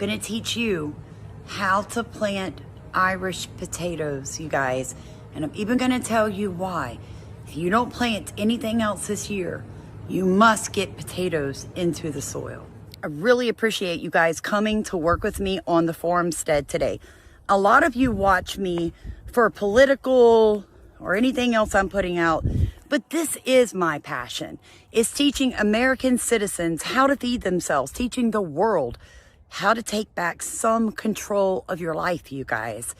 I'm gonna teach you how to plant Irish potatoes, you guys. And I'm even gonna tell you why. If you don't plant anything else this year, you must get potatoes into the soil. I really appreciate you guys coming to work with me on the farmstead today. A lot of you watch me for political or anything else I'm putting out, but this is my passion. It's teaching American citizens how to feed themselves, teaching the world how to take back some control of your life, you guys.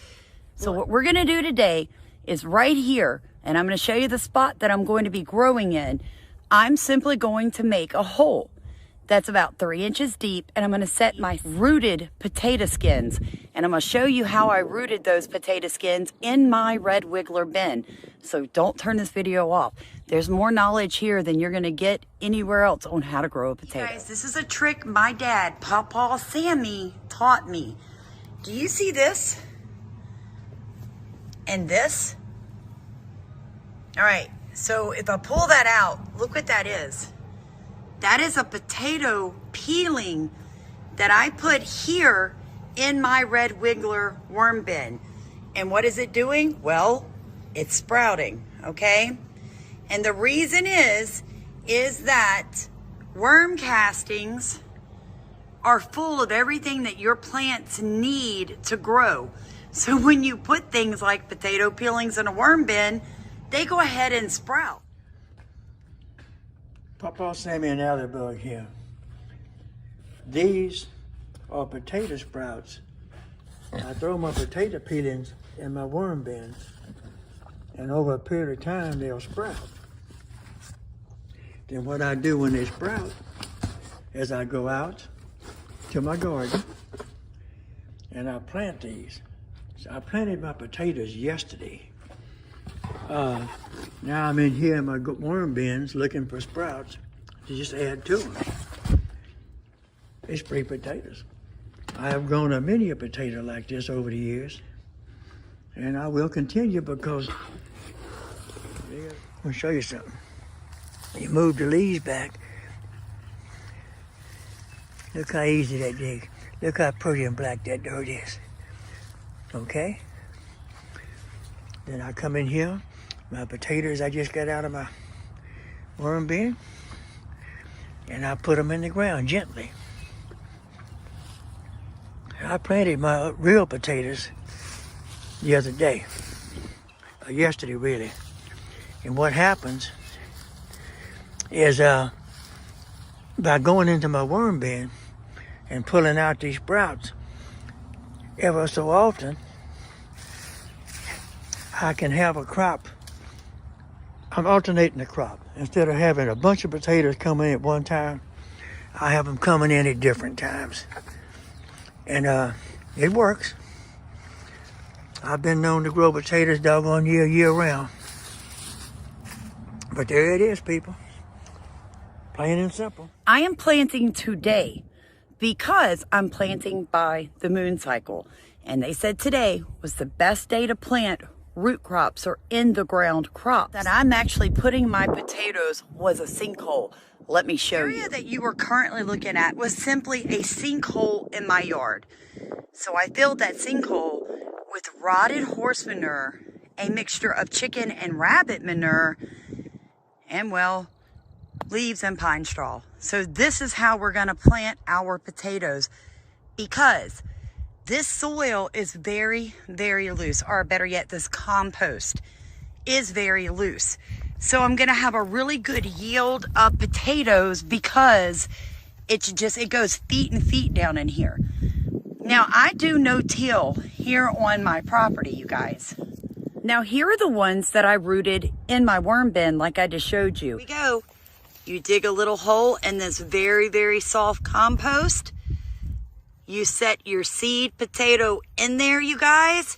So what we're gonna do today is right here, and I'm gonna show you the spot that I'm going to be growing in. I'm simply going to make a hole that's about 3 inches deep, and I'm gonna set my rooted potato skins, and I'm gonna show you how I rooted those potato skins in my red wiggler bin. So don't turn this video off. There's more knowledge here than you're gonna get anywhere else on how to grow a potato. Guys, this is a trick my dad, Pawpaw Sammy, taught me. Do you see this? And this? All right, so if I pull that out, look what that is. That is a potato peeling that I put here in my red wiggler worm bin. And what is it doing? Well, it's sprouting, okay? And the reason is that worm castings are full of everything that your plants need to grow. So when you put things like potato peelings in a worm bin, they go ahead and sprout. Pawpaw, Sammy, and Allerbug here. These are potato sprouts. I throw my potato peelings in my worm bin, and over a period of time, they'll sprout. Then what I do when they sprout is I go out to my garden and I plant these. So I planted my potatoes yesterday. Now I'm in here in my worm bins looking for sprouts to just add to them. It's free potatoes. I have grown a many a potato like this over the years, and I will continue because I'll show you something. You move the leaves back. Look how easy that dig. Look how pretty and black that dirt is. Okay? Then I come in here. My potatoes I just got out of my worm bin, and I put them in the ground gently. I planted my real potatoes the other day, yesterday really. And what happens is by going into my worm bin and pulling out these sprouts, ever so often, I can have a crop. I'm alternating the crop. Instead of having a bunch of potatoes coming in at one time, I have them coming in at different times. And it works. I've been known to grow potatoes doggone year round. But there it is, people. Plain and simple. I am planting today because I'm planting by the moon cycle. And they said today was the best day to plant root crops or in the ground crops. That I'm actually putting my potatoes was a sinkhole. Let me show you. The area that you are currently looking at was simply a sinkhole in my yard. So I filled that sinkhole with rotted horse manure, a mixture of chicken and rabbit manure, and well, leaves and pine straw. So this is how we're gonna plant our potatoes, because this soil is very, very loose, or better yet, this compost is very loose. So I'm gonna have a really good yield of potatoes because it goes feet and feet down in here. Now I do no-till here on my property, you guys. Now here are the ones that I rooted in my worm bin like I just showed you. Here we go. You dig a little hole in this very, very soft compost. You set your seed potato in there, you guys,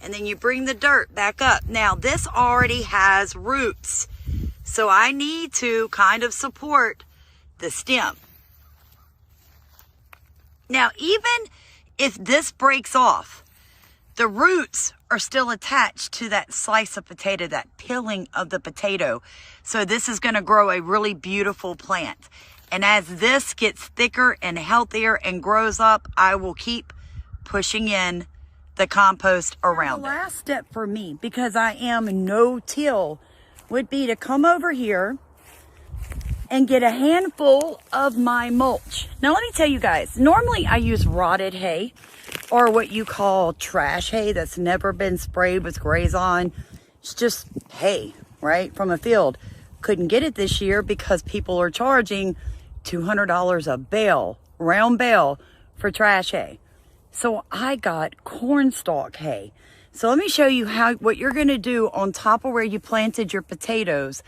and then you bring the dirt back up. Now, this already has roots, so I need to kind of support the stem. Now, even if this breaks off, the roots are still attached to that slice of potato, that peeling of the potato. So this is going to grow a really beautiful plant. And as this gets thicker and healthier and grows up, I will keep pushing in the compost around it. The last step for me, because I am no-till, would be to come over here and get a handful of my mulch. Now let me tell you guys, normally I use rotted hay or what you call trash hay that's never been sprayed with grays on. It's just hay, right, from a field. Couldn't get it this year because people are charging $200 a bale, round bale, for trash hay. So I got cornstalk hay. So let me show you what you're gonna do on top of where you planted your potatoes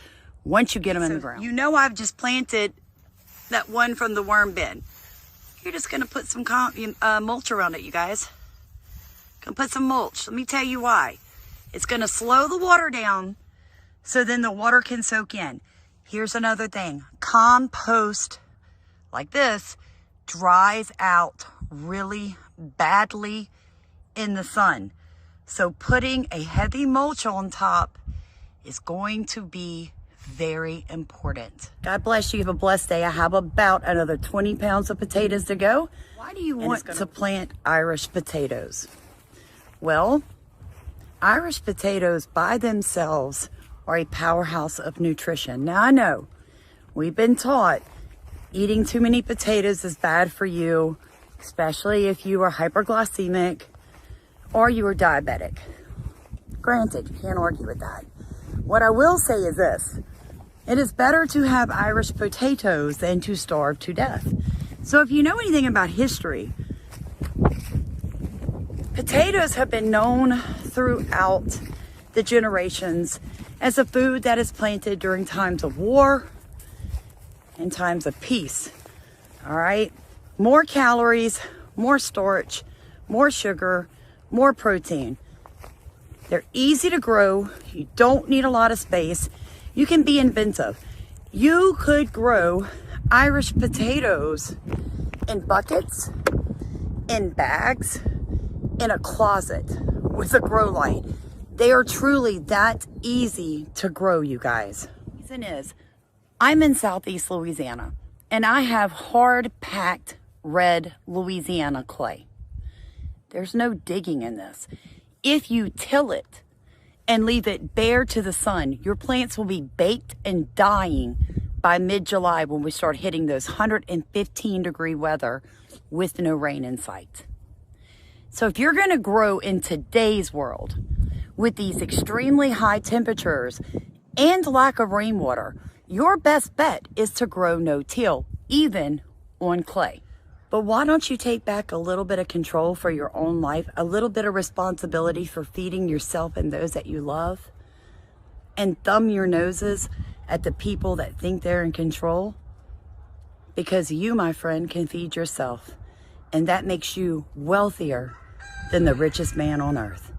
once you get them in the ground. You know I've just planted that one from the worm bin. You're just gonna put some mulch around it, you guys. Gonna put some mulch. Let me tell you why. It's gonna slow the water down so then the water can soak in. Here's another thing. Compost like this dries out really badly in the sun. So putting a heavy mulch on top is going to be very important. God bless you. Have a blessed day. I have about another 20 pounds of potatoes to go. Why do you want to plant Irish potatoes? Well, Irish potatoes by themselves are a powerhouse of nutrition. Now I know we've been taught eating too many potatoes is bad for you, especially if you are hyperglycemic or you are diabetic. Granted, you can't argue with that. What I will say is this: it is better to have Irish potatoes than to starve to death. So if you know anything about history, potatoes have been known throughout the generations as a food that is planted during times of war and times of peace. All right? More calories, more starch, more sugar, more protein. They're easy to grow. You don't need a lot of space. You can be inventive. You could grow Irish potatoes in buckets, in bags, in a closet with a grow light. They are truly that easy to grow, you guys. The reason is, I'm in Southeast Louisiana, and I have hard-packed red Louisiana clay. There's no digging in this. If you till it and leave it bare to the sun, your plants will be baked and dying by mid-July when we start hitting those 115-degree weather with no rain in sight. So if you're going to grow in today's world with these extremely high temperatures and lack of rainwater, your best bet is to grow no-till, even on clay. But why don't you take back a little bit of control for your own life, a little bit of responsibility for feeding yourself and those that you love, and thumb your noses at the people that think they're in control? Because you, my friend, can feed yourself, and that makes you wealthier than the richest man on earth.